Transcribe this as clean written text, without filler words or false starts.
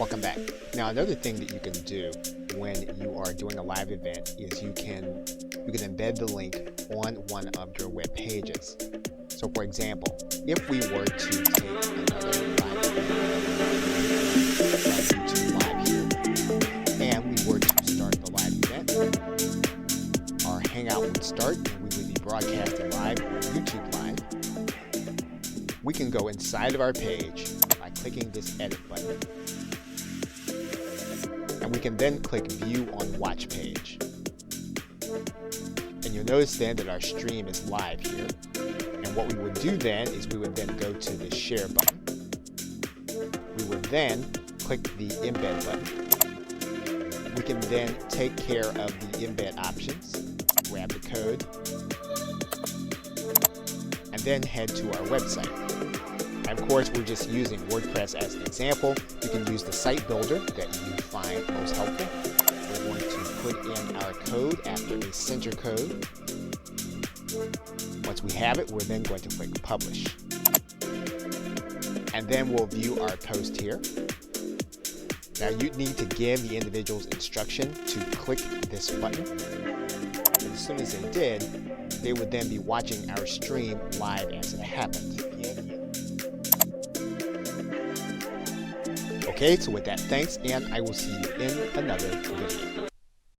Welcome back. Now another thing that you can do when you are doing a live event is you can embed the link on one of your web pages. So for example, if we were to take another live event, YouTube Live here, and we were to start the live event, our Hangout would start and we would be broadcasting live on YouTube Live. We can go inside of our page by clicking this edit button. And we can then click View on Watch Page. And you'll notice then that our stream is live here. And what we would do then is we would then go to the Share button. We would then click the Embed button. We can then take care of the embed options, grab the code, and then head to our website. And of course, we're just using WordPress as an example. You can use the site builder that you find most helpful. We're going to put in our code after a center code. Once we have it, we're then going to click Publish. And then we'll view our post here. Now you need to give the individuals instruction to click this button. And as soon as they did, they would then be watching our stream live as it happened. Okay, so with that, thanks, and I will see you in another video.